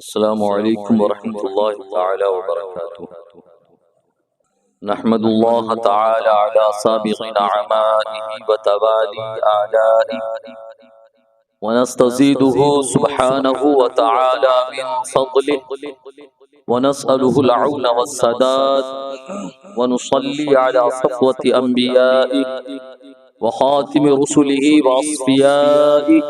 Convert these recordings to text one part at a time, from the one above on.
السلام علیکم ورحمۃ اللہ تعالی وبرکاتہ۔ نحمد اللہ تعالی علی سابغ نعمائه وتوالي آلائه ونستزيده سبحانه وتعالى من فضله ونسأله العون والسداد ونصلي على صفوة أنبيائه وخاتم رسله وأصفيائه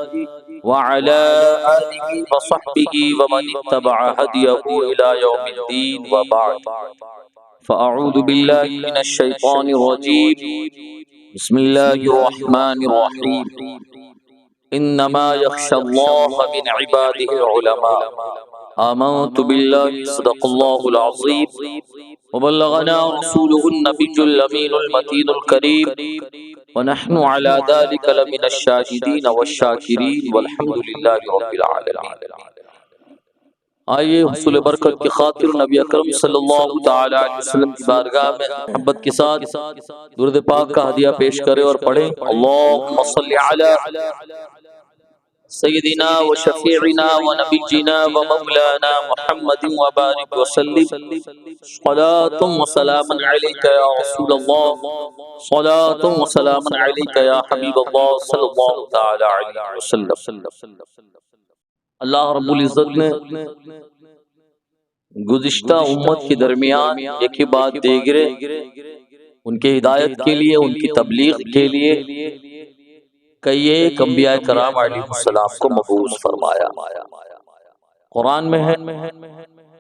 وعلى آله وصحبه ومن اتبع هديه إلى يوم الدين، وبعد، فأعوذ بالله من الشيطان الرجيم، بسم الله الرحمن الرحيم، إنما يخشى الله من عباده العلماء، آمنت بالله صدق الله العظيم وبلغنا رسوله النبي الأمين المتين الكريم، ونحن على ذلك لمن الشاهدين والشاكرين والحمد لله رب العالمين۔ آئیے حصول برکت کی خاطر نبی اکرم صلی اللہ تعالی علیہ وسلم کی بارگاہ میں محبت کے ساتھ درود پاک کا ہدیہ پیش کریں اور پڑھیں، اللہم صلی علی سیدنا و شفیعنا و نبینا و مولانا محمد وبارک وسلم، صلاة و سلاما علیک یا رسول اللہ، صلاة و سلاما علیک یا حبیب اللہ صلی اللہ تعالی علیہ وسلم۔ اللہ رب العزت نے گزشتہ امت کے درمیان ایک ہی بات دیگرے ان کے ہدایت کے لیے، ان کی تبلیغ کے لیے کئی ایک انبیاء کرام علیہ السلام کو مبعوث فرمایا۔ قرآن میں ہے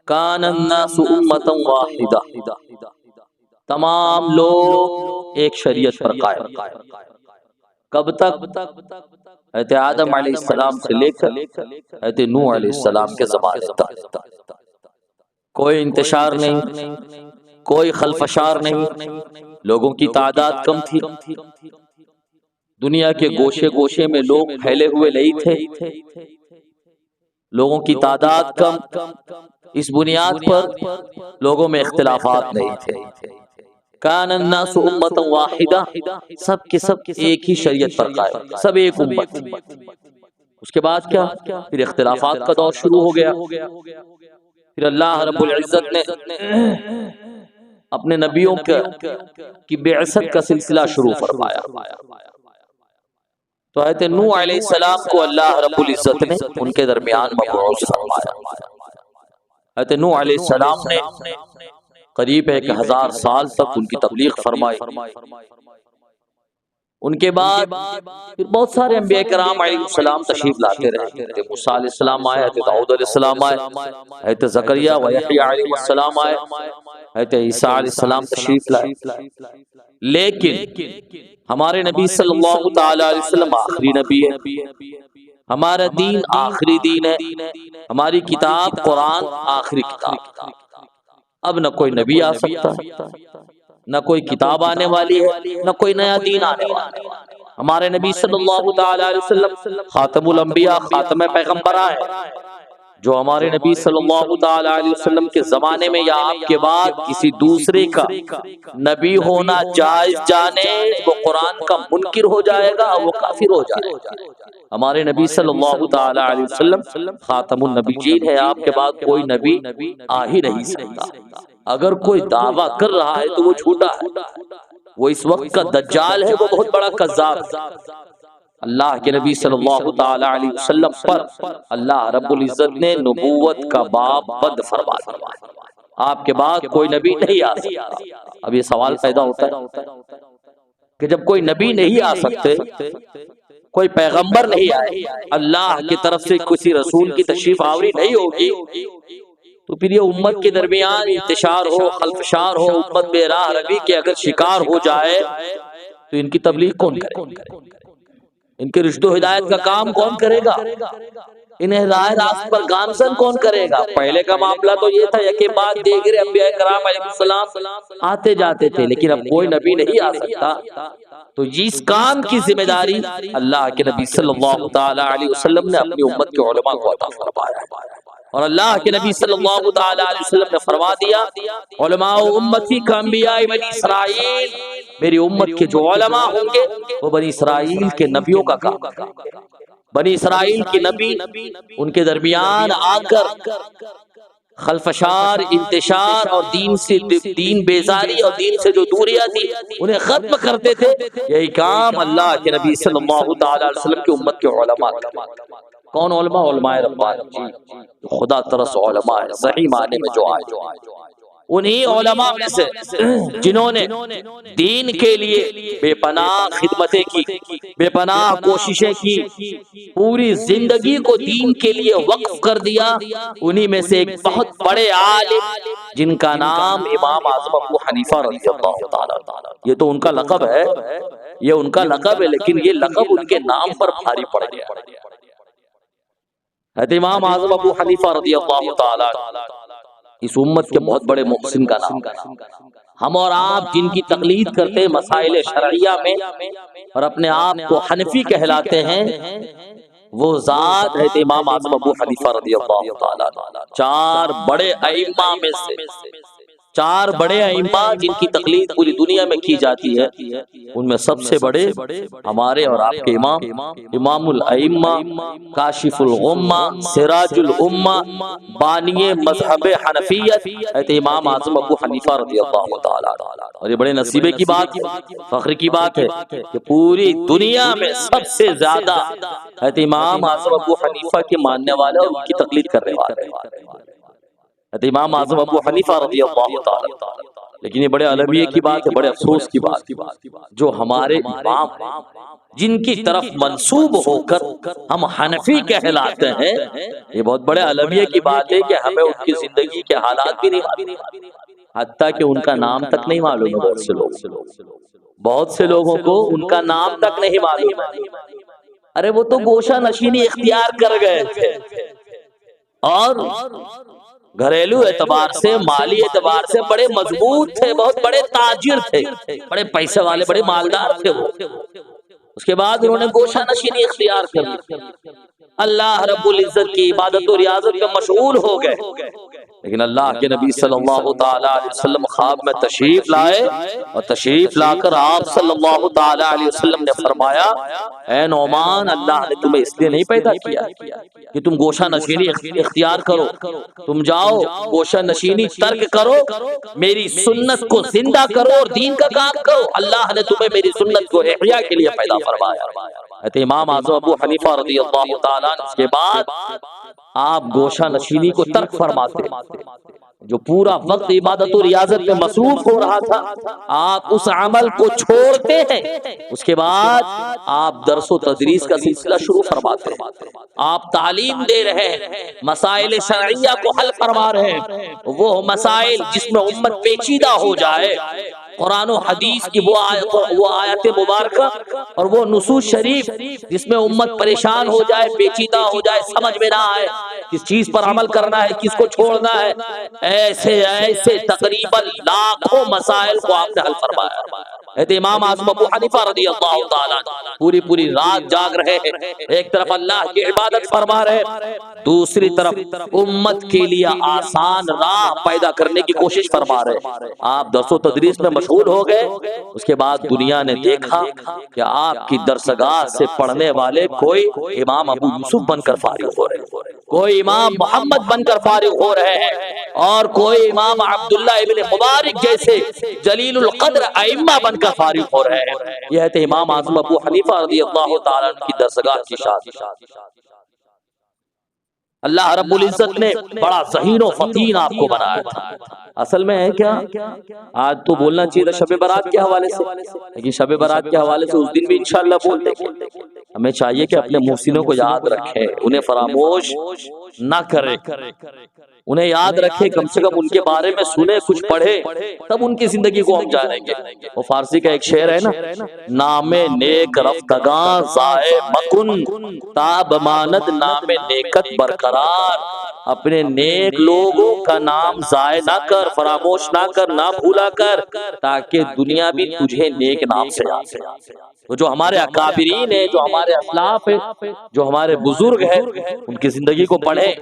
کان الناس امتا واحدہ، تمام لوگ ایک شریعت پر قائم۔ کب تک؟ حضرت آدم علیہ السلام سے لے کر حضرت نوح علیہ السلام کے زمانے تک کوئی انتشار نہیں، کوئی خلفشار نہیں، لوگوں کی تعداد کم تھی، دنیا کے گوشے گوشے میں لوگ پھیلے ہوئے نہیں تھے، لوگوں کی تعداد کم، اس بنیاد پر لوگوں میں اختلافات نہیں تھے۔ کان الناس امتا واحدہ، سب کے سب ایک ہی شریعت پر قائم، سب ایک امت۔ اس کے بعد کیا؟ پھر اختلافات کا دور شروع ہو گیا۔ پھر اللہ رب العزت نے اپنے نبیوں کی بعثت کا سلسلہ شروع فرمایا۔ تو حضرت نوح علیہ السلام کو اللہ رب العزت نے ان کے درمیان مبعوث فرمایا۔ حضرت نوح علیہ السلام نے قریب 1000 سال تک ان کی تبلیغ فرمائی۔ ان کے بعد پھر بہت سارے انبیاء کرام علیہ السلام تشریف لاتے رہے۔ حضرت موسیٰ علیہ السلام آئے، حضرت داؤد علیہ السلام آئے، حضرت زکریا و یحییٰ علیہ السلام آئے، حضرت عیسیٰ علیہ السلام تشریف لائے۔ لیکن ہمارے نبی صلی اللہ تعالی علیہ وسلم آخری نبی ہے، ہمارا دین آخری دین ہے، ہماری کتاب قرآن آخری کتاب۔ اب نہ کوئی نبی آ سکتا ہے، نہ کوئی کتاب آنے والی ہے، نہ کوئی نیا دین آنے والا ہے۔ ہمارے نبی صلی اللہ تعالی علیہ وسلم خاتم الانبیاء، خاتم پیغمبراں ہیں۔ جو ہمارے نبی صلی اللہ تعالی علیہ وسلم کے زمانے میں یا آپ کے بعد کسی دوسرے کا نبی ہونا جائز جانے، وہ قرآن کا منکر ہو جائے گا، وہ کافر ہو جائے گا۔ ہمارے نبی صلی اللہ تعالی علیہ وسلم خاتم النبیین ہے، آپ کے بعد کوئی نبی آ ہی نہیں سکتا۔ اگر کوئی دعویٰ کر رہا ہے تو وہ جھوٹا ہے، وہ اس وقت کا دجال ہے، وہ بہت بڑا کذاب ہے۔ اللہ کے نبی صلی اللہ تعالی علیہ وسلم پر اللہ رب العزت نے نبوت کا باب بند فرما دیا۔ آپ کے بعد کوئی نبی نہیں آ سکتا۔ اب یہ سوال پیدا ہوتا ہے کہ جب کوئی نبی نہیں آ سکتے، کوئی پیغمبر نہیں آئے، اللہ کی طرف سے کسی رسول کی تشریف آوری نہیں ہوگی، تو پھر یہ امت کے درمیان انتشار ہو، خلفشار ہو، امت بے راہ روی کے اگر شکار ہو جائے تو ان کی تبلیغ کون کرے؟ ان کے رشد و ہدایت کا کام کون کرے گا؟ انہیں راہ راست پر گامزن کون کرے گا؟ پہلے کا معاملہ تو یہ تھا کہ بعد دیگر انبیاء کرام علیہ السلام آتے جاتے تھے، لیکن اب کوئی نبی نہیں آ سکتا، تو جس کام کی ذمہ داری اللہ کے نبی صلی اللہ تعالی علیہ وسلم نے اپنی امت کے علماء کو عطا فرمایا، اور اللہ کے نبی صلی اللہ تعالی علیہ وسلم نے فرما دیا علماء امتی کا انبیاء بنی اسرائیل، میری امت کے جو علماء ہوں گے وہ بنی اسرائیل کے نبیوں کا کام کریں گے۔ بنی اسرائیل کے نبی ان کے درمیان آ کر خلفشار، انتشار اور دین بیزاری اور دین سے جو دوریاں تھی انہیں ختم کرتے تھے. یہی کام اللہ کے نبی صلی اللہ تعالی علیہ وسلم کی امت کے علماء کا. کون علماء؟ علماء ربانی جی، خدا ترس علماء ہے صحیح معنی میں جو آئے. انہی علماء میں سے جنہوں نے دین کے لیے بے پناہ خدمتیں کی، بے پناہ کوششیں کی، پوری زندگی کو دین کے لیے وقف کر دیا. انہی میں سے ایک بہت بڑے عالم جن کا نام امام اعظم ابو حنیفہ رضی اللہ تعالی، یہ تو ان کا لقب ہے، یہ ان کا لقب ہے، لیکن یہ لقب ان کے نام پر بھاری پڑ گیا. امام اعظم ابو حنیفہ رضی اللہ تعالی اس امت کے بہت بڑے محسن کا نام. ہم اور آپ جن کی تقلید کرتے ہیں مسائل شرعیہ میں اور اپنے آپ کو حنفی کہلاتے ہیں، وہ ذات ہے امام اعظم ابو حنیفہ رضی اللہ تعالی. چار بڑے ائمہ میں سے، چار بڑے ائمہ جن کی تقلید پوری دنیا میں کی جاتی ہے، ان میں سب سے بڑے ہمارے اور آپ کے امام، امام الائمہ، کاشف الغمہ، سراج الامہ، بانی مذہب حنفیت، امام اعظم ابو حنیفہ رضی اللہ تعالی. اور یہ بڑے نصیبے کی بات، فخر کی بات ہے کہ پوری دنیا میں سب سے زیادہ امام اعظم ابو حنیفہ کے ماننے والے اور ان کی تقلید کرنے والے امام اعظم ابو حنیفہ رضی اللہ تعالی. لیکن یہ بڑے المیہ کی بات ہے، بڑے افسوس کی بات، جو ہمارے امام جن کی طرف منسوب ہو کر ہم حنفی کہلاتے ہیں، یہ بہت بڑے المیہ کی بات ہے کہ ہمیں ان کی زندگی کے حالات بھی نہیں معلوم، حتیٰ کہ ان کا نام تک نہیں معلوم ہے. بہت سے لوگوں کو ان کا نام تک نہیں معلوم ہے. ارے وہ تو گوشہ نشینی اختیار کر گئے تھے اور گھریلو اعتبار سے، مالی اعتبار سے بڑے مضبوط تھے، بہت بڑے تاجر تھے، بڑے پیسے والے، بڑے مالدار تھے وہ. اس کے بعد انہوں نے گوشہ نشینی اختیار کر لی، اللہ رب العزت کی عبادت و ریاضت میں مشغول ہو گئے. لیکن اللہ کے نبی صلی اللہ تعالی علیہ وسلم خواب میں تشریف لائے اور تشریف لا کر آپ صلی اللہ تعالی علیہ وسلم نے فرمایا، اے نعمان، اللہ نے تمہیں اس لیے نہیں پیدا کیا کہ تم گوشہ نشینی اختیار کرو، تم جاؤ گوشہ نشینی ترک کرو، میری سنت کو زندہ کرو اور دین کا کام کرو. اللہ نے تمہیں میری سنت کو احیاء کے لیے پیدا فرمایا. امام اعظم ابو حنیفہ رضی اللہ تعالیٰ اس کے بعد آپ گوشہ نشینی کو ترک فرماتے. جو پورا وقت عبادت و ریاضت میں مصروف ہو رہا تھا، آپ اس عمل کو چھوڑتے ہیں. اس کے بعد آپ درس و تدریس کا سلسلہ شروع فرماتے ہیں. آپ تعلیم دے رہے ہیں، مسائل شرعیہ کو حل فرما رہے ہیں. وہ مسائل جس میں امت پیچیدہ ہو جائے، قرآن و حدیث کی وہ آیت مبارکہ اور وہ نصوص شریف جس میں امت پریشان ہو جائے، پیچیدہ ہو جائے، سمجھ میں نہ آئے کس چیز پر عمل کرنا ہے، کس کو چھوڑنا ہے، ایسے تقریباً لاکھوں مسائل کو آپ نے حل فرمایا. امام اعظم ابو حنیفہ رضی اللہ تعالیٰ پوری رات جاگ رہے ہیں، ایک طرف اللہ کی عبادت فرما رہے، دوسری طرف امت کے لیے آسان راہ پیدا کرنے کی کوشش فرما رہے. آپ درس و تدریس میں مشغول ہو گئے. اس کے بعد دنیا نے دیکھا کہ آپ کی درسگاہ سے پڑھنے والے کوئی امام ابو یوسف بن کر فارغ ہو رہے ہیں، کوئی امام محمد بن کر فارغ ہو رہے ہیں، اور کوئی امام عبداللہ ابن مبارک جیسے جلیل القدر ائمہ بن کر فارغ ہو رہے ہیں. یہ ہے امام اعظم ابو حنیفہ رضی اللہ تعالیٰ کی درسگاہ کی شان. اللہ رب العزت نے بڑا ذہین و فطین آپ کو بنایا تھا. اصل میں ہے کیا، آج تو بولنا چاہیے تھا شب برات کے حوالے سے، لیکن شب برات کے حوالے سے اس دن بھی انشاءاللہ بول دیں گے. ہمیں چاہیے کہ اپنے محسنوں کو یاد رکھیں، انہیں فراموش نہ کریں، انہیں یاد رکھیں، کم سے کم ان کے بارے میں سنیں، کچھ پڑھیں، تب ان کی زندگی کو ہم جانیں گے. وہ فارسی کا ایک شعر ہے نا، نام نیک رفتگاں ضائع مکن، تاب ماند نام نیکت برقرار. اپنے نیک لوگوں کا نام ضائع نہ کر، فراموش نہ کر، نہ بھولا کر، تاکہ دنیا بھی تجھے نیک نام سے یاد کرے. تو جو ہمارے اکابرین ہیں، جو ہمارے اسلاف ہیں، جو ہمارے بزرگ ہیں، ان کی زندگی کو پڑھیں،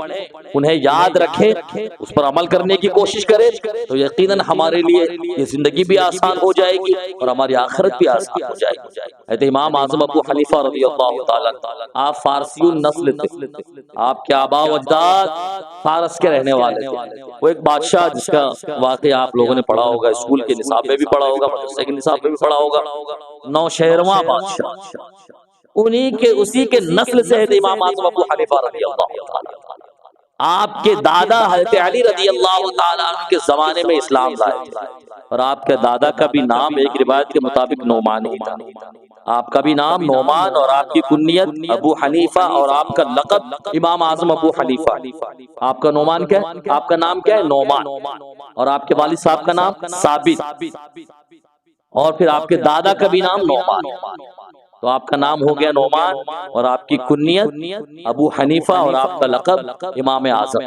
انہیں یاد رکھیں، اس پر عمل کرنے کی کوشش کریں، تو یقیناً ہمارے لیے یہ زندگی بھی آسان ہو جائے گی اور ہماری آخرت بھی آسان ہو جائے گی۔ حضرت امام اعظم ابو حنیفہ رضی اللہ تعالیٰ، آپ فارسی النسل تھے، آپ کے آباء و اجداد فارس کے رہنے والے تھے۔ وہ ایک بادشاہ جس کا واقعہ آپ لوگوں نے پڑھا ہوگا، اسکول کے نصاب میں بھی پڑھا ہوگا، مدرسے کے نصاب میں بھی پڑھا ہوگا، نوشہرواں بادشاہ، اسی کے نسل سے ہے امام اعظم ابو حنیفہ رضی اللہ تعالیٰ۔ آپ کے دادا حضرت علی رضی اللہ تعالیٰ عنہ کے زمانے میں اسلام لائے تھے، اور آپ کے دادا کا بھی نام ایک روایت کے مطابق نعمان ہی تھا۔ آپ کا بھی نام نعمان اور آپ کی کنیت ابو حنیفہ اور آپ کا لقب امام اعظم ابو حنیفہ۔ آپ کا نعمان کیا ہے؟ آپ کا نام کیا ہے؟ نعمان، اور آپ کے والد صاحب کا نام ثابت، اور پھر آپ کے دادا کا بھی نام نعمان، تو آپ کا نام ہو گیا نعمان اور آپ کی کنیت ابو حنیفہ اور آپ کا لقب امام اعظم۔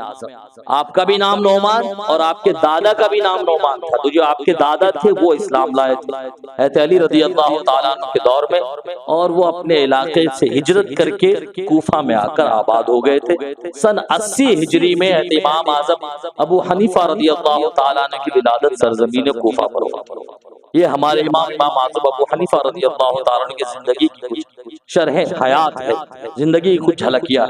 آپ کا بھی نام نعمان اور آپ کے دادا کا بھی نام نعمان تھا، تو جو آپ کے دادا تھے وہ اسلام لائے تھے حضرت علی رضی اللہ تعالیٰ عنہ کے دور میں، اور وہ اپنے علاقے سے ہجرت کر کے کوفہ میں آ کر آباد ہو گئے تھے۔ سن 80 ہجری میں حضرت امام اعظم ابو حنیفہ رضی اللہ تعالیٰ عنہ کی ولادت سرزمین کوفہ پر ہوئی۔ یہ ہمارے امام اعظم ابو حنیفہ رضی اللہ تعالیٰ عنہ کی زندگی کی کچھ شرح حیات ہے، زندگی کی کچھ جھلکیاں۔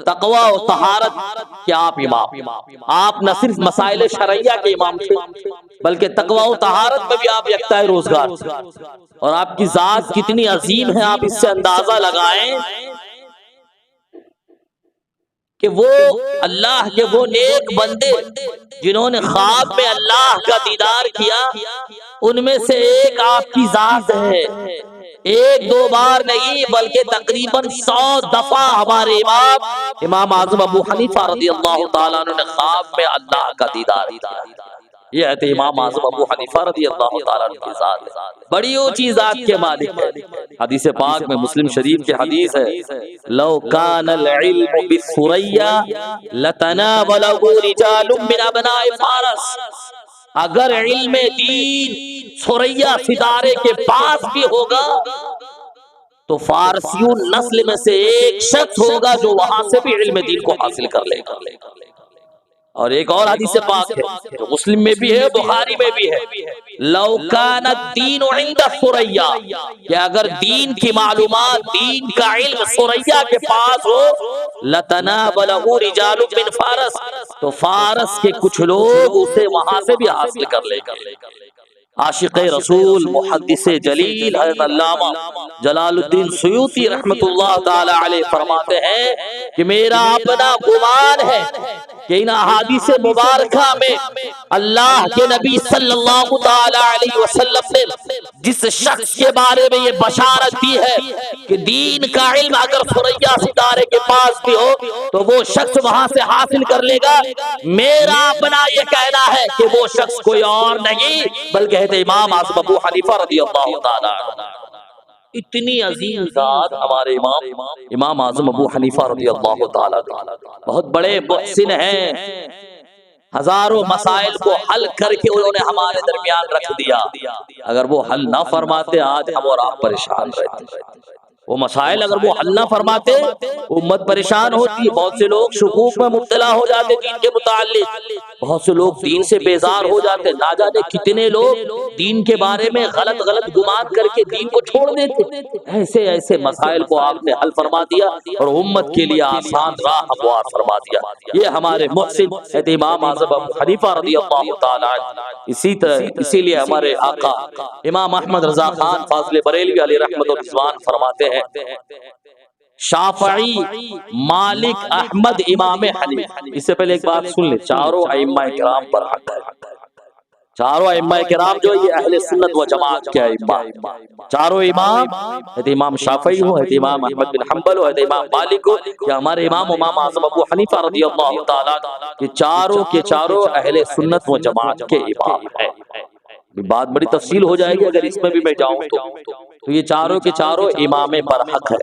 تقوی و طہارت کے آپ امام، آپ نہ صرف مسائل شرعیہ کے امام تھے بلکہ تقوی و طہارت میں بھی آپ یکتائے روزگار تھے، اور آپ کی ذات کتنی عظیم ہے آپ اس سے اندازہ لگائیں کہ وہ اللہ کے وہ نیک بندے جنہوں نے خواب میں اللہ کا دیدار کیا، ان میں سے ایک آپ کی ذات ہے۔ ایک دو بار نہیں بلکہ تقریباً 100 دفعہ ہمارے امام اعظم ابو حنیفہ رضی اللہ تعالیٰ عنہ نے خواب میں اللہ کا دیدار کیا۔ یہ ہے امام اعظم ابو حنیفہ رضی اللہ تعالیٰ عنہ کی ذات ہے، بڑی اونچی ذات کے مالک ہے۔ حدیث پاک میں مسلم شریف کی حدیث ہے، لو کان العلم بالثریا لتناولہ رجال من ابناء فارس، اگر علم دین ثریا ستارے کے پاس بھی ہوگا تو فارسیوں نسل میں سے ایک شخص ہوگا جو وہاں سے بھی علم دین کو حاصل کر لے گا۔ اور ایک اور حدیث پاک ہے جو مسلم میں بھی ہے، بخاری میں بھی ہے، لو کان الدین عند ثریا، کہ اگر دین کی معلومات، دین کا علم ثریا کے پاس ہو، لتناولہ رجال من فارس، تو فارس کے کچھ لوگ اسے وہاں سے بھی حاصل کر لے گا۔ عاشق رسول محدث جلیل حضرت علامہ جلال الدین سیوطی رحمت اللہ تعالی علیہ فرماتے ہیں کہ میرا اپنا گمان ہے کہ ان احادیث مبارکہ میں اللہ کے نبی صلی اللہ تعالی علیہ وسلم نے جس شخص کے بارے میں یہ بشارت دی ہے کہ دین کا علم اگر ثریا ستارے کے پاس بھی ہو تو وہ شخص وہاں سے حاصل کر لے گا، میرا اپنا یہ کہنا ہے کہ وہ شخص کوئی اور نہیں بلکہ امام اعظم ابو حنیفہ رضی اللہ تعالیٰ عنہ۔ اتنی عظیم ذات ہمارے امام اعظم ابو حنیفہ رضی اللہ تعالیٰ عنہ، بہت بڑے محسن ہیں، ہزاروں مسائل کو حل کر کے انہوں نے ہمارے درمیان رکھ دیا۔ اگر وہ حل نہ فرماتے آج ہم اور آپ پریشان رہتے، وہ مسائل اگر وہ حل نہ فرماتے امت پریشان ہوتی، بہت سے لوگ شکوک میں مبتلا ہو جاتے دین کے متعلق، بہت سے لوگ دین سے بیزار ہو جاتے، نہ جانے کتنے لوگ دین کے بارے میں غلط گمان کر کے دین کو چھوڑ دیتے۔ ایسے مسائل کو آپ نے حل فرما دیا اور امت کے لیے آسان راہ ہموار فرما دیا۔ یہ ہمارے محسن امام اعظم ابو حنیفہ رضی اللہ تعالی عنہ۔ اسی لیے ہمارے آقا امام احمد رضا خان فاضل بریلوی علیہ رحمت و رضوان فرماتے ہیں، شافعی، مالک، احمد، امام حنیفہ۔ اس سے پہلے ایک بات سن لیں، چاروں ائمہ کرام پر حق ہے۔ چاروں ائمہ کرام جو یہ اہل سنت و جماعت کے ائمہ، چاروں امام، امام شافعی ہو، امام احمد بن حنبل ہو، امام مالک ہو، یا ہمارے امام اعظم ابو حنیفہ رضی اللہ تعالیٰ عنہ، یہ چاروں کے چاروں اہل سنت و جماعت کے امام ہیں۔ بات بڑی تفصیل ہو جائے گی اگر اس میں بھی میں جاؤں تو یہ چاروں کے چاروں امام پر حق ہے۔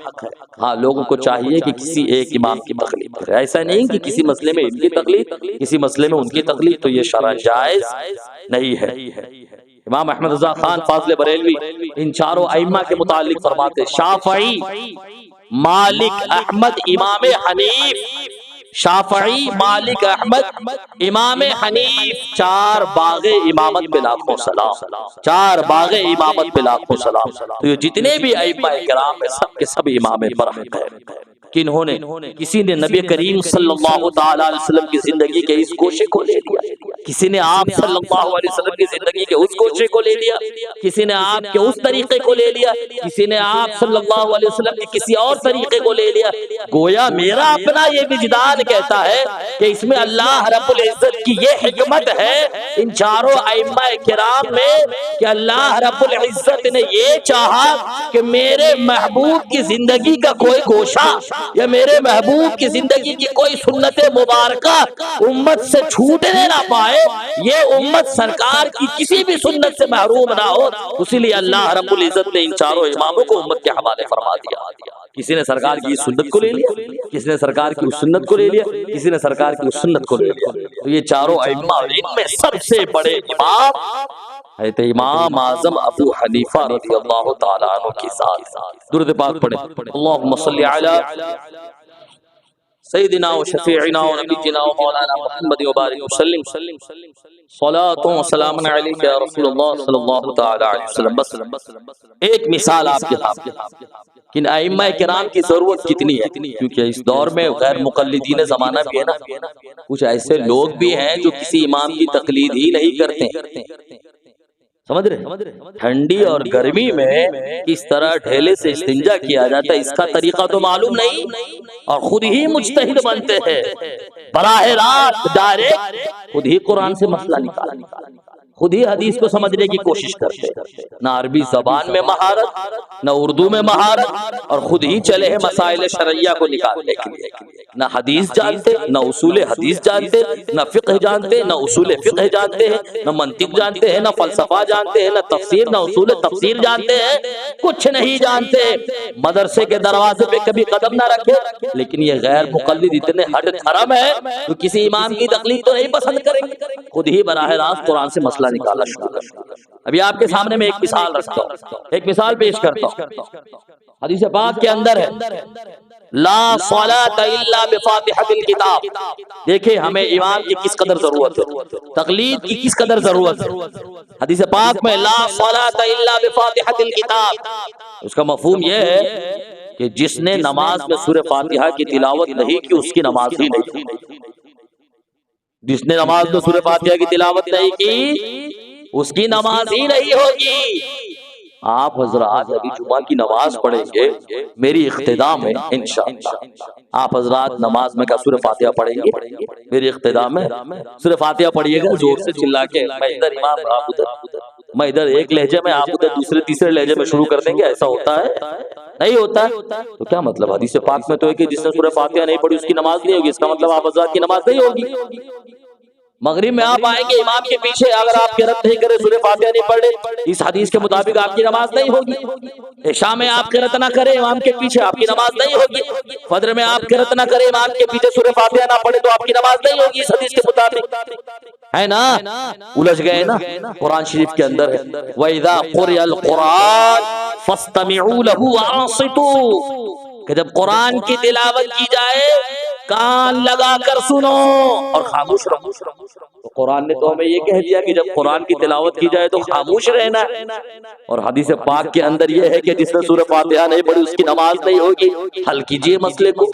ہاں، لوگوں کو چاہیے کہ کسی ایک امام کی تقلید کرے، ایسا نہیں کہ کسی مسئلے میں ان کی تقلید، کسی مسئلے میں ان کی تقلید، تو یہ شرعاً جائز نہیں ہے۔ امام احمد رضا خان فاضل بریلوی ان چاروں ائمہ کے متعلق فرماتے شافعی، مالک، احمد، امام حنیف، شافعی، مالک، احمد، امام حنیف، چار باغ امامت پہ لاکھوں سلام، چار باغ امامت پہ لاکھوں سلام۔ تو یہ جتنے بھی ائمہ کرام ہیں سب کے سب امام برحق ہیں۔ کنہوں نے؟ کسی نے نبی کریم صلی اللہ تعالی علیہ وسلم کی زندگی کے اس گوشے کو لے لیا، کسی نے آپ صلی اللہ علیہ وسلم کی زندگی کے اس گوشے کو لے لیا، کسی نے آپ کے اس طریقے کو لے لیا، کسی نے آپ صلی اللہ علیہ وسلم کے کسی اور طریقے کو لے لیا۔ گویا میرا اپنا یہ وجدان کہتا ہے کہ اس میں اللہ رب العزت کی یہ حکمت ہے ان چاروں ائمہ کرام میں کہ اللہ رب العزت نے یہ چاہا کہ میرے محبوب کی زندگی کا کوئی گوشہ یا میرے محبوب کی زندگی کی کوئی سنت مبارکہ امت سے چھوٹنے نہ پائے، یہ امت سرکار کی کسی بھی سنت سے محروم نہ ہو۔ اسی لیے اللہ رب العزت نے ان چاروں اماموں کو امت کے حوالے فرما دیا۔ کسی نے سرکار کی اس سنت کو لے لیا، کسی نے سرکار کی اس سنت کو لے لیا، کسی نے سرکار کی اس سنت کو لے لیا۔ تو یہ چاروں ائمہ، ان میں سب سے بڑے امام حضرت امام اعظم ابو حنیفہ رضی اللہ تعالیٰ عنہ کی ذات۔ درود پاک پڑھیں، اللہم صلی علی سیدنا و شفیعنا و نبینا و مولانا محمد و بارک وسلم، صلاۃ و سلام علیک یا رسول اللہ صلی اللہ تعالی علیہ وسلم۔ بس ایک مثال آپ کے سامنے کہ ان ائمہ کرام کی ضرورت کتنی ہے، کیونکہ اس دور میں غیر مقلدین زمانہ بھی ہے نا، کچھ ایسے لوگ بھی ہیں جو کسی امام کی تقلید ہی نہیں کرتے۔ سمجھ رہے؟ ٹھنڈی اور گرمی میں کس طرح ڈھیلے سے استنجا کیا جاتا ہے اس کا طریقہ تو معلوم نہیں، اور خود ہی مجتہد بنتے ہیں، براہ راست ڈائریکٹ خود ہی قرآن سے مسئلہ نکالا، خود ہی حدیث کو سمجھنے کی کوشش کرتے ہیں، نہ عربی زبان میں مہارت، نہ اردو میں مہارت، اور خود ہی چلے ہیں مسائل شرعیہ کو نکالنے کے لیے۔ نہ حدیث جانتے، نہ اصول حدیث جانتے، نہ فقہ جانتے، نہ اصول فقہ جانتے ہیں، نہ منطق جانتے ہیں، نہ فلسفہ جانتے ہیں، نہ تفسیر، نہ اصول تفسیر جانتے ہیں، کچھ نہیں جانتے۔ مدرسے کے دروازے پہ کبھی قدم نہ رکھے، لیکن یہ غیر مقلد اتنے ہٹ دھرم ہے تو کسی امام کی تقلید تو نہیں پسند کریں گے، خود ہی براہ راست قرآن سے مسئلہ نکالا شروع کر۔ ابھی آپ کے سامنے میں ایک مثال رکھتا ہوں، ایک مثال پیش کرتا ہوں، حدیث پاک کے اندر ہے لا صلاۃ الا بفاتحۃ الکتاب۔ دیکھیں ہمیں امام کی کس قدر ضرورت ہے، تقلید کی کس قدر ضرورت ہے۔ حدیث پاک میں لا صلاۃ الا بفاتحۃ الکتاب، اس کا مفہوم یہ ہے کہ جس نے نماز میں سورہ فاتحہ کی تلاوت نہیں کی اس کی نماز ہی نہیں، جس نے نماز میں سورہ فاتحہ کی تلاوت نہیں کی اس کی نماز ہی نہیں ہوگی۔ آپ حضرات ابھی جمعہ کی نماز پڑھیں گے میری اقتداء میں انشاءاللہ، آپ حضرات نماز میں کیا سورہ فاتحہ پڑھیں گے؟ میری اقتداء میں سورہ فاتحہ پڑھیے گا زور سے چلا کے، میں ادھر امام آپ ادھر، میں ادھر ایک لہجے میں آپ ادھر دوسرے تیسرے لہجے میں شروع کر دیں گے، ایسا ہوتا ہے؟ نہیں ہوتا ہے۔ تو کیا مطلب حدیث پاک میں تو ہے کہ جس نے سورہ فاتحہ نہیں پڑھی اس کی نماز نہیں ہوگی، اس کا مطلب آپ حضرات کی نماز نہیں ہوگی۔ مغرب میں آپ آئیں گے امام کے پیچھے، اگر آپ قرات نہیں کرے سورہ فاتحہ نہیں پڑھے اس حدیث کے مطابق آپ کی نماز نہیں ہوگی۔ عشاء میں آپ قرات نہ کرے امام کے پیچھے آپ کی نماز نہیں ہوگی۔ فجر میں آپ قرات نہ کرے امام کے پیچھے سورہ فاتحہ نہ پڑھے تو آپ کی نماز نہیں ہوگی اس حدیث کے مطابق، ہے نا؟ الجھ گئے نا؟ قرآن شریف کے اندر ہے وَإِذَا قُرِئَ الْقُرْآنُ فَاسْتَمِعُوا لَهُ وَأَنصِتُوا، کہ جب قرآن کی تلاوت کی جائے کان لگا کر سنو اور خاموش رہو۔ تو قرآن نے تو ہمیں یہ کہہ دیا کہ جب قرآن کی تلاوت کی جائے تو خاموش رہنا ہے، اور حدیث پاک کے اندر یہ ہے کہ جس نے سورہ فاتحہ نہیں پڑھی اس کی نماز نہیں ہوگی۔ حل کیجئے مسئلے کو،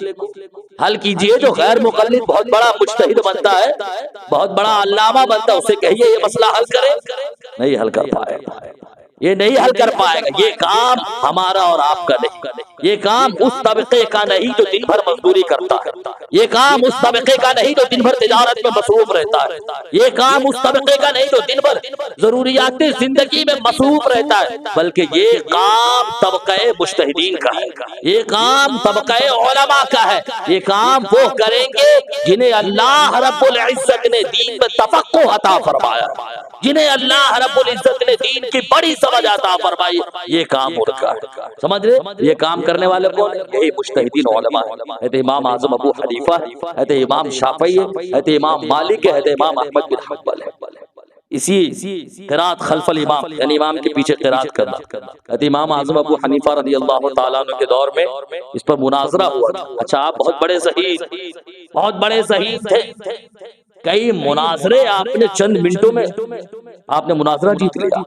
حل کیجئے۔ جو غیر مقلد بہت بڑا مجتہد بنتا ہے، بہت بڑا علامہ بنتا ہے، اسے کہیے یہ مسئلہ حل کرے، نہیں حل کر پائے گا، یہ نہیں حل کر پائے گا۔ یہ کام ہمارا اور آپ کا نہیں، یہ کام اس طبقے کا نہیں جو دن بھر مزدوری کرتا ہے، یہ کام اس طبقے کا نہیں جو دن بھر تجارت میں مصروف رہتا ہے، یہ کام اس طبقے کا نہیں جو دن بھر ضروریات زندگی میں مصروف رہتا ہے، بلکہ یہ کام طبقہ مجتہدین کا ہے، یہ کام طبقہ علماء کا ہے۔ یہ کام وہ کریں گے جنہیں اللہ رب العزت نے دین میں تفقہ عطا فرمایا، جنہیں اللہ رب العزت نے دین کی بڑی سمجھ عطا فرمائی، یہ کام ان کا ہے۔ سمجھ رہے؟ یہ کام کرنے والے کون ہیں؟ یہی مجتہدین علماء ہیں۔ حضرت امام اعظم ابو حنیفہ، حضرت امام شافعی، حضرت امام مالک، حضرت امام احمد بن حنبل ہے۔ اسی قرات خلف الامام یعنی امام کے پیچھے قرات کرنا. امام اعظم ابو حنیفہ رضی اللہ تعالیٰ عنہ کے دور میں اس پر مناظرہ ہوا تھا. اچھا آپ بہت بڑے زہید تھے, کئی مناظرے آپ نے چند منٹوں میں آپ نے مناظرہ جیت لیا.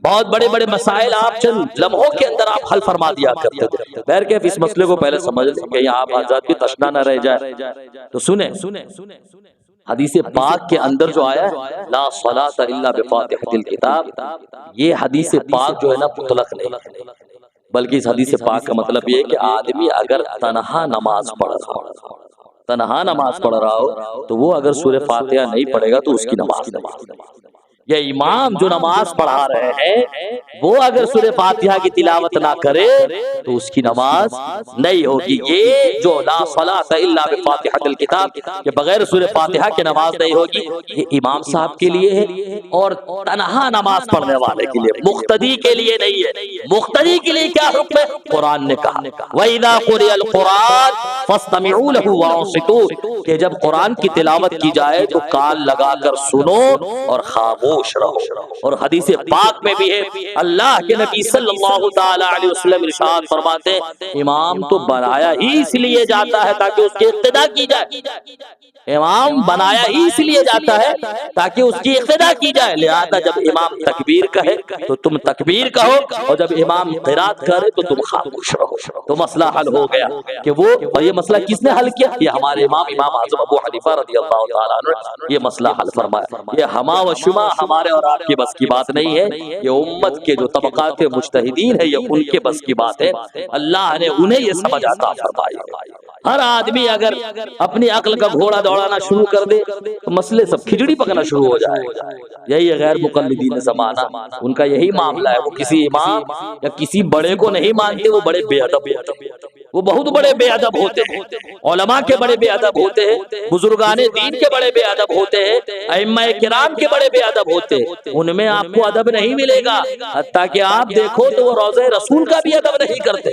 بہت بڑے مسائل آپ چند لمحوں کے اندر آپ حل فرما دیا کرتے تھے. بہرکیف اس مسئلے کو پہلے سمجھ لیں کہ یہاں آپ حضرات کی تشنا نہ رہ جائے. تو سنیں حدیث پاک کے اندر جو آیا ہے لا صلاۃ الا بفاتحۃ الکتاب, یہ حدیث پاک جو ہے نا مطلق نہیں, بلکہ اس حدیث پاک کا مطلب یہ ہے کہ آدمی اگر تنہا نماز پڑھ رہا ہو تو وہ اگر سورہ فاتحہ نہیں پڑھے گا تو اس کی نماز یا امام جو نماز پڑھا رہے ہیں وہ اگر سورہ فاتحہ کی تلاوت نہ کرے تو اس کی نماز نہیں ہوگی. یہ جو لا صلاۃ الا بفاتحۃ الکتاب کہ بغیر سورہ فاتحہ کی نماز نہیں ہوگی, یہ امام صاحب کے لیے ہے اور تنہا نماز پڑھنے والے کے لیے, مقتدی کے لیے نہیں ہے. مقتدی کے لیے کیا حکم ہے؟ قرآن نے کہا وَإِذَا قُرِئَ الْقُرْآنُ فَاسْتَمِعُوا لَهُ وَأَنصِتُوا, کہ جب قرآن کی تلاوت کی جائے تو کان لگا کر سنو اور خاموش رہو. اور حدیث پاک میں بھی ہے اللہ کے نبی صلی اللہ تعالی علیہ وسلم ارشاد فرماتے ہیں امام تو بنایا ہی اس لیے جاتا ہے تاکہ اس کی اقتدا کی جائے. امام بنایا ہی اس لیے جاتا ہے تاکہ اس کی اقتدا کی جائے. لہذا جب امام تکبیر کہے تو تم تکبیر کہو, اور جب امام قرات کرے تو تم خاموش رہو. تو مسئلہ حل ہو گیا کہ وہ, اور یہ مسئلہ کس نے حل کیا؟ یہ ہمارے امام اعظم ابو حنیفہ رضی اللہ تعالیٰ عنہ یہ مسئلہ حل فرمایا. یہ ہما و شما ہمارے اور آپ کے بس کی بات نہیں ہے, یہ امت کے جو طبقات مجتہدین ہیں یہ ان کے بس کی بات ہے. اللہ نے انہیں یہ سمجھ عطا فرمائی. ہر آدمی اگر اپنی عقل کا گھوڑا دوڑانا شروع کر دے تو مسئلے سب کھچڑی پکنا شروع ہو جائے. یہی ہے غیر مقلدین زمانہ, ان کا یہی معاملہ ہے. وہ کسی امام یا کسی بڑے کو نہیں مانتے, وہ بڑے بے ادب ہوتے ہیں, وہ بہت بڑے بے ادب ہوتے ہیں. علماء کے بڑے بے ادب ہوتے ہیں, بزرگان دین کے بڑے بے ادب ہوتے ہیں, ائمہ کرام کے بڑے بے ادب ہوتے ہیں. ان میں آپ کو ادب نہیں ملے گا, حتیٰ کہ آپ دیکھو تو وہ روضہ رسول کا بھی ادب نہیں کرتے.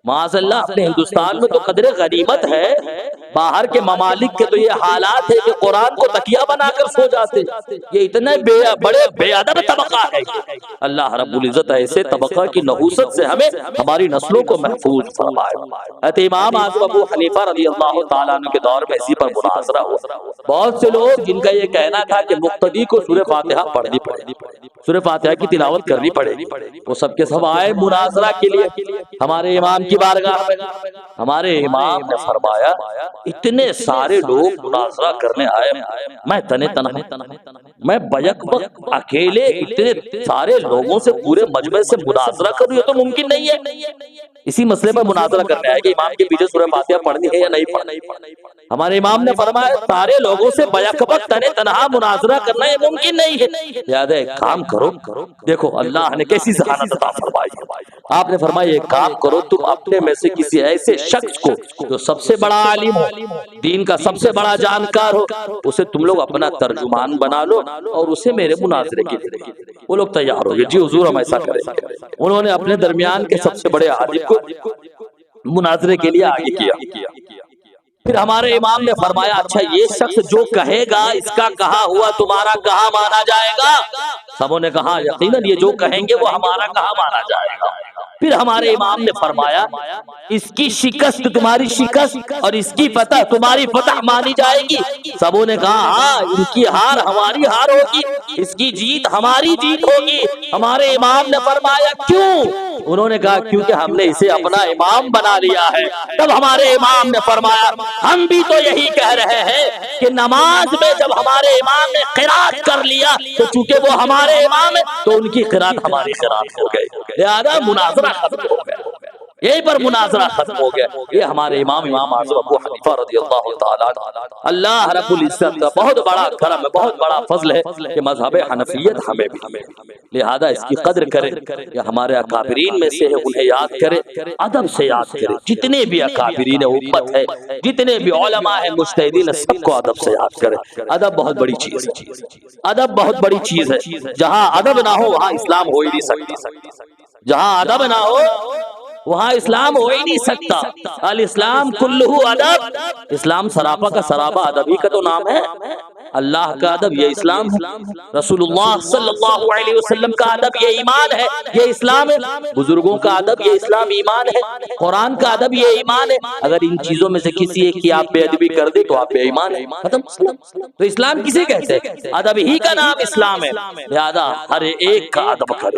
معاذ اللہ, اپنے ہندوستان میں تو قدر غنیمت ہے, باہر کے ممالک کے تو یہ حالات ہے کہ قرآن کو تکیہ بنا کر سو جاتے. یہ اتنے بڑے بے ادب طبقہ ہے. اللہ رب العزت ایسے طبقہ کی نحوست سے ہمیں ہماری نسلوں کو محفوظ فرمائے. امام اعظم ابو حنیفہ رضی اللہ تعالیٰ عنہ کے دور میں اسی پر مناظرہ ہوا. بہت سے لوگ جن کا یہ کہنا تھا کہ مقتدی کو سورہ فاتحہ پڑھنی پڑے گی, سورہ فاتحہ کی تلاوت کرنی پڑے گی, وہ سب کے سب آئے مناظرہ کے لیے ہمارے امام کی بارگاہ میں. ہمارے امام نے فرمایا اتنے سارے لوگ مناظرہ کرنے آئے, میں تنے تنہا, میں بیک وقت اکیلے اتنے سارے لوگوں سے پورے مجمع سے مناظرہ کروں, یہ تو ممکن نہیں ہے. اسی مسئلے پر مناظرہ کرنے آئے کہ امام کے پیچھے سورہ فاتحہ پڑھنی ہے یا نہیں پڑھنی. ہمارے امام نے فرمایا سارے لوگوں سے بیک وقت تنے تنہا مناظرہ کرنا یہ ممکن نہیں ہے. یاد ہے ایک کام کرو, دیکھو اللہ نے کیسی ذہانت عطا فرمائی. آپ نے فرمایا ایک کام کرو, تم اپنے میں سے کسی ایسے شخص کو جو سب سے بڑا عالم ہو, دین کا سب سے بڑا جانکار ہو, اسے تم لوگ اپنا ترجمان بنا لو اور اسے میرے مناظرے کے لیے. وہ لوگ تیار ہو گئے, جی حضور ہم ایسا کریں. انہوں نے اپنے درمیان کے سب سے بڑے عالم کو مناظرے کے لیے آگے کیا. پھر ہمارے امام نے فرمایا اچھا یہ شخص جو کہے گا اس کا کہا ہوا تمہارا کہا مانا جائے گا. سبوں نے کہا یقیناً یہ جو کہیں گے وہ ہمارا کہا مانا جائے گا. پھر ہمارے امام نے فرمایا اس کی شکست تمہاری شکست اور اس کی فتح تمہاری فتح مانی جائے گی. سبوں نے کہا ہاں ان کی ہار ہماری ہار ہوگی, اس کی جیت ہماری جیت ہوگی. ہمارے امام نے فرمایا کیوں؟ انہوں نے کہا کیونکہ ہم نے اسے اپنا امام بنا لیا ہے. تب ہمارے امام نے فرمایا ہم بھی تو یہی کہہ رہے ہیں کہ نماز میں جب ہمارے امام نے قرات کر لیا تو چونکہ وہ ہمارے امام ہیں تو ان کی قرات ہماری قرات ہو گئی, لہذا مناظرہ ختم ہو گیا. یہیں پر مناظرہ ختم ہو گیا. یہ ہمارے امام اعظم ابو حنیفہ رضی اللہ تعالیٰ اللہ رب العزت کا بہت بڑا کرم ہے, بہت بڑا فضل ہے کہ مذہب حنفیت ہمیں بھی, لہذا اس کی قدر کرے. یہ ہمارے اکابرین میں سے ہے, انہیں یاد کرے, ادب سے یاد کرے. جتنے بھی اکابرین امت ہے, جتنے بھی علماء ہیں مجتہدین, سب کو ادب سے یاد کرے. ادب بہت بڑی چیز ہے, ادب بہت بڑی چیز ہے. جہاں ادب نہ ہو وہاں اسلام ہو ہی نہیں سکتا. جہاں ادب نہ ہو وہاں اسلام ہو ہی نہیں سکتا. الاسلام کلہ ادب, اسلام سراپا کا سراپا ادب ہی کا تو نام ہے. اللہ کا ادب یہ اسلام ہے، رسول اللہ صلی اللہ علیہ وسلم کا ادب یہ ایمان ہے، یہ اسلام ہے، بزرگوں کا ادب یہ اسلام ایمان ہے، قرآن کا ادب یہ ایمان ہے۔ اگر ان چیزوں میں سے کسی ایک کی آپ بے ادبی کر دے تو آپ بے ایمان ہیں، ختم۔ تو اسلام کسے کہتے ہیں؟ ادب ہی کا نام اسلام ہے، لہذا ہر ایک کا ادب کرے،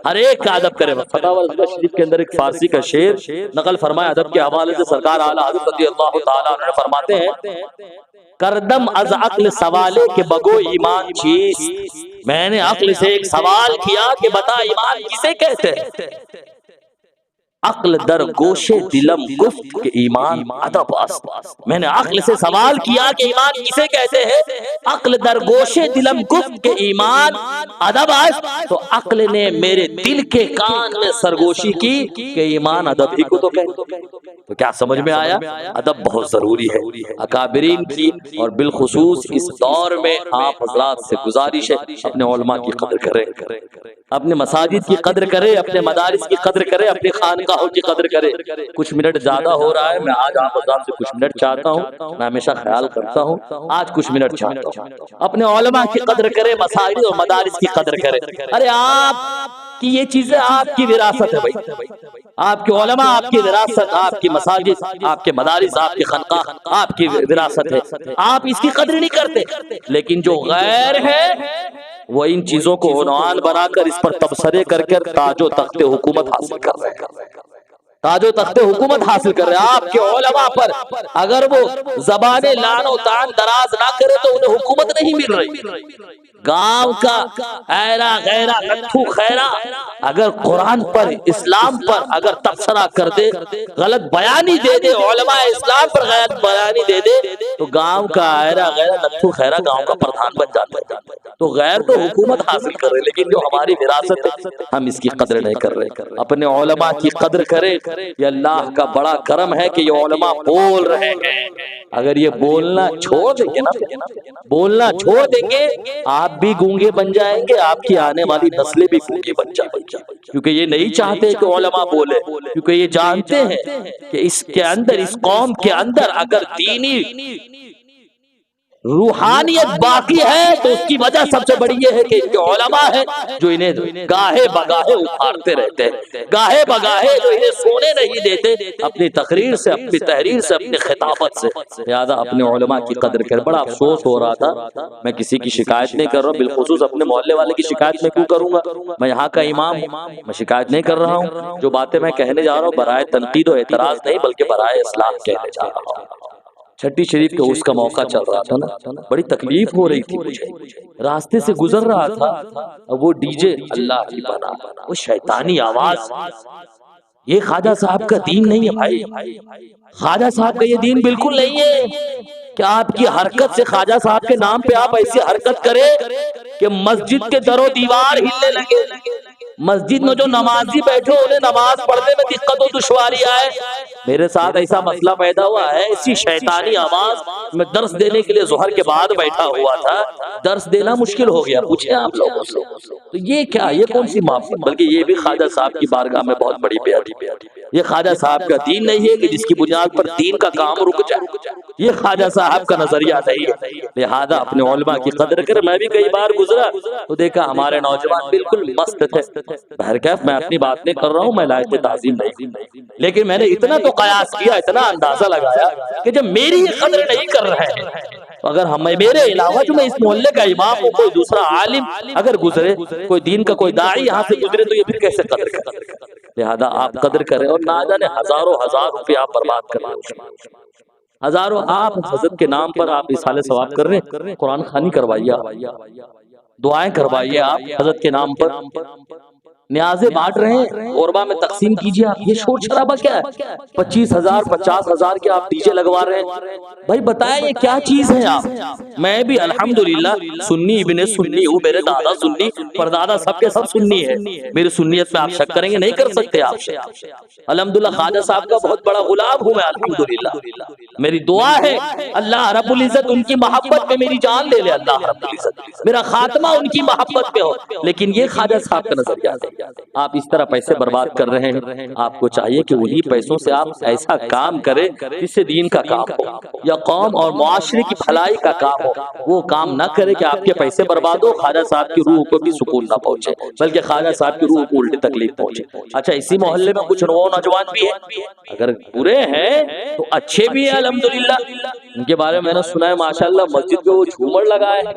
ہر ایک کا ادب کرے۔ فتاوی شریف کے اندر ایک فارسی کا شعر نقل فرمایا ادب کے حوالے سے، سرکار اعلیٰ حضرت رضی اللہ تعالیٰ عنہ فرماتے ہیں، کردم از عقل سوالے کہ بگو ایمان چیست، میں نے عقل سے ایک سوال کیا کہ بتا ایمان کسے کہتے ہیں؟ عقل در گوش دلم گفت کہ ایمان ادب است، میں نے عقل سے سوال کیا کہ ایمان کسے کہتے ہیں؟ عقل در گوش دلم گفت کہ ایمان ادب است، تو عقل نے میرے دل کے کان میں سرگوشی کی کہ ایمان ادب ہی کو تو کہتے۔ تو کیا سمجھ میں آیا؟ ادب بہت ضروری ہے۔ اکابرین کی اور بالخصوص اس دور میں آپ حضرات سے گزارش ہے، اپنے علماء کی قدر کریں، اپنے مساجد کی قدر کرے، اپنے مدارس کی قدر کرے، اپنی خانقاہوں کی قدر کرے۔ کچھ منٹ زیادہ ہو رہا ہے، میں آج آپ حضرات سے کچھ منٹ چاہتا ہوں، میں ہمیشہ خیال کرتا ہوں آج کچھ منٹ چاہتا ہوں، اپنے علماء کی قدر کرے، مساجد اور مدارس کی قدر کرے۔ ارے آپ کی یہ چیزیں آپ کی وراثت ہے بھائی، آپ کے علماء آپ کی وراثت، آپ کی مساجد، آپ کے مدارس، آپ کی خانقاہ آپ کی وراثت ہے، آپ اس کی قدر نہیں کرتے۔ لیکن جو غیر ہے وہ ان چیزوں کو عنوان بنا کر اس پر تبصرے کر کر تاج و تخت حکومت حاصل کر رہے ہیں، تاج و تخت حکومت حاصل کر رہے ہیں۔ آپ کے علماء پر اگر وہ زبان لعن و طعن دراز نہ کرے تو انہیں حکومت نہیں مل رہی۔ گاؤں کا ایرا غیرہ لٹھو خیرہ اگر قرآن پر، اسلام پر اگر تبصرہ کر دے، غلط بیانی دے دے، علماء اسلام پر غلط بیانی دے دے، تو گاؤں کا ایرا غیرہ لٹھو خیرہ گاؤں کا پردھان بن جاتا ہے۔ تو غیر تو حکومت حاصل کر رہے، لیکن جو ہماری وراثت ہے ہم اس کی قدر نہیں کر رہے۔ اپنے علماء کی قدر کرے، یہ اللہ کا بڑا کرم ہے کہ یہ علماء بول رہے ہیں۔ اگر یہ بولنا چھوڑ دیں گے نا، بولنا چھوڑ دیں گے، آپ بھی گونگے بن جائیں گے، آپ کی آنے والی نسلیں بھی گونگے بن جائیں گی، کیونکہ یہ نہیں چاہتے کہ علماء بولے، کیونکہ یہ جانتے ہیں کہ اس کے اندر، اس قوم کے اندر اگر دینی روحانیت باقی ہے تو اس کی وجہ سب سے بڑی یہ ہے کہ ان کے علماء ہیں جو انہیں گاہے بگاہے اکھاڑتے رہتے ہیں، گاہے بگاہے جو انہیں سونے نہیں دیتے اپنی تقریر سے، اپنی تحریر سے، اپنی خطابت سے۔ لہذا اپنے علماء کی قدر کر۔ بڑا افسوس ہو رہا تھا، میں کسی کی شکایت نہیں کر رہا ہوں، بالخصوص اپنے محلے والے کی شکایت میں کیوں کروں گا، میں یہاں کا امام ہوں، میں شکایت نہیں کر رہا ہوں۔ جو باتیں میں کہنے جا رہا ہوں برائے تنقید و اعتراض نہیں بلکہ برائے اصلاح کہنے جا رہا ہوں۔ چھٹی شریف کے اس کا موقع چل رہا تھا نا، بڑی تکلیف ہو رہی تھی مجھے، راستے سے گزر رہا تھا، وہ ڈی جے اللہ کی بنا، وہ شیطانی آواز، یہ خواجہ صاحب کا دین نہیں ہے بھائی، خواجہ صاحب کا یہ دین بالکل نہیں ہے کہ آپ کی حرکت سے خواجہ صاحب کے نام پہ آپ ایسی حرکت کرے کہ مسجد کے در و دیوار ہلنے لگے، مسجد میں جو نمازی بیٹھے انہیں نماز پڑھنے میں دقت و دشواری آئے۔ میرے ساتھ ایسا مسئلہ پیدا ہوا ہے، ایسی شیطانی آواز، میں درس دینے کے لیے ظہر کے بعد بیٹھا ہوا تھا، درس دینا مشکل ہو گیا، پوچھیں آپ لوگوں سے تو یہ کیا، یہ کون سی معافی؟ بلکہ یہ بھی خواجہ صاحب کی بارگاہ میں بہت بڑی بے ادبی ہے۔ یہ خواجہ صاحب کا دین نہیں ہے کہ جس کی بنیاد پر دین کا کام رک جائے، یہ خواجہ صاحب کا نظریہ نہیں ہے۔ لہذا اپنے علماء کی قدر کر۔ میں بھی کئی بار گزرا تو دیکھا ہمارے نوجوان بالکل مست تھے، بہرکیف میں اپنی بات نہیں کر رہا ہوں، میں لائق تعظیم نہیں، لیکن میں نے اتنا تو قیاس کیا، اتنا اندازہ لگایا کہ جب میری قدر نہیں کر رہے ہیں، اگر ہم میرے علاوہ جو میں اس محلے کا امام ہوں، کوئی دوسرا عالم اگر گزرے، کوئی دین کا کوئی داعی یہاں سے گزرے تو یہ پھر کیسے قدر کرے؟ لہذا آپ قدر کریں، اور نہ جانے ہزاروں ہزار روپے آپ برباد کر رہے ہیں، ہزاروں آپ حضرت کے نام پر آپ اصحال ثواب کر رہے ہیں، قرآن خوانی کروائیے، دعائیں کروائیے، آپ حضرت کے نام پر نیازیں بانٹ رہے ہیں، غربا میں تقسیم کیجیے۔ آپ یہ شور شرابہ کیا ہے؟ 25,000 50,000 کے آپ ڈی جے لگوا رہے ہیں، بھائی بتائیں یہ کیا چیز ہے؟ آپ میں بھی الحمدللہ سنی ابن سنی ہوں، میرے دادا سنی، پردادا سب کے سب سنی ہے، میری سنیت میں آپ شک کریں گے نہیں کر سکتے آپ، الحمدللہ خواجہ صاحب کا بہت بڑا غلام ہوں میں الحمدللہ۔ میری دعا ہے اللہ رب العزت ان کی محبت میں میری جان لے لے، اللہ رب العزت میرا خاتمہ ان کی محبت میں ہو، لیکن یہ خواجہ صاحب کا نظریہ ہے۔ آپ اس طرح پیسے برباد کر رہے ہیں. آپ کو چاہیے کہ وہی پیسوں سے آپ ایسا کام کریں جس سے دین کا کام ہو یا قوم اور معاشرے کی بھلائی کا کام ہو. وہ کام نہ کرے کہ آپ کے پیسے برباد ہو، خواجہ صاحب کی روح کو بھی سکون نہ پہنچے بلکہ خواجہ صاحب کی روح کو الٹی تکلیف پہنچے. اچھا اسی محلے میں کچھ نوجوان بھی ہیں، اگر برے ہیں تو اچھے بھی ہیں الحمدللہ. ان کے بارے میں نے سنا ہے ماشاءاللہ مسجد میں وہ جھومر لگائے ہیں،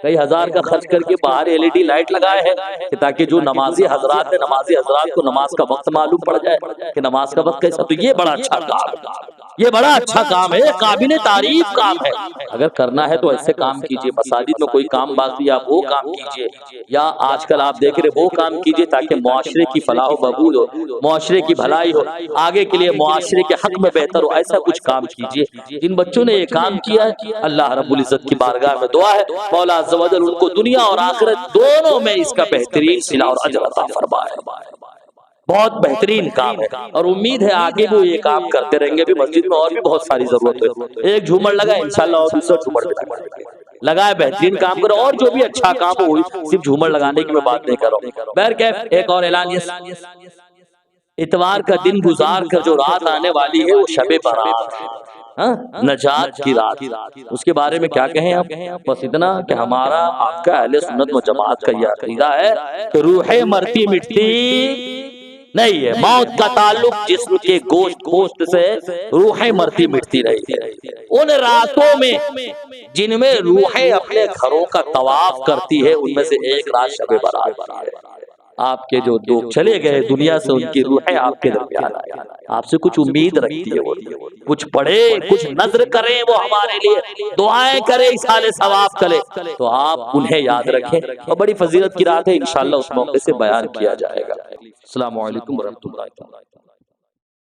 کئی ہزار کا خرچ کر کے باہر LED لائٹ لگائے ہیں کہ تاکہ جو نمازی حضرات ہیں نمازی حضرات کو نماز کا وقت معلوم پڑ جائے کہ نماز کا وقت کیسا. تو یہ بڑا اچھا کام ہے، یہ بڑا اچھا کام ہے، قابل تعریف کام ہے. اگر کرنا ہے تو ایسے کام کیجئے. مساجد میں کوئی کام باقی آپ وہ کام کیجئے، یا آج کل آپ دیکھ رہے وہ کام کیجئے تاکہ معاشرے کی فلاح و بہبود ہو، معاشرے کی بھلائی ہو، آگے کے لیے معاشرے کے حق میں بہتر ہو. ایسا کچھ کام کیجئے. جن بچوں نے یہ کام کیا ہے اللہ رب العزت کی بارگاہ میں دعا ہے مولا عز و جل ان کو دنیا اور آخرت دونوں میں اس کا بہترین صلہ اور اجر عطا فرمائے. بہت بہترین کام ہے اور امید ہے آگے بھی یہ کام کرتے رہیں گے. بھی مسجد میں اور بھی بہت ساری ضرورت ہے. ایک جھومر لگا انشاءاللہ اور دوسرا جھومر بھی لگائے، بہترین کام کرو. اور جو بھی اچھا کام ہو صرف جھومر لگانے کی میں بات نہیں کر رہا ہوں. بہرکیف ایک اور اعلان، اتوار کا دن گزار کر جو رات آنے والی ہے وہ شب برات ہے، نجات کی رات. اس کے بارے میں کیا کہیں آپ؟ بس اتنا کہ ہمارا آپ کا اہل سنت و جماعت کا یہ عقیدہ ہے کہ روح مرتی مٹتی نہیں ہے. موت کا تعلق جسم کے گوشت سے، روح مرتی مٹتی رہی ہے. ان راتوں میں جن میں روحیں اپنے گھروں کا طواف کرتی ہے ان میں سے ایک رات شب برات ہے. آپ کے جو لوگ چلے گئے دنیا سے ان کی روحیں آپ کے درمیان آئی، آپ سے کچھ امید رکھتی ہے، وہ کچھ پڑھے کچھ نذر کریں، وہ ہمارے لیے دعائیں کریں، اصحال ثواب کریں. تو آپ انہیں یاد رکھیں اور بڑی فضیلت کی رات ہے، انشاءاللہ اس موقع سے بیان کیا جائے گا. السلام علیکم ورحمۃ اللہ.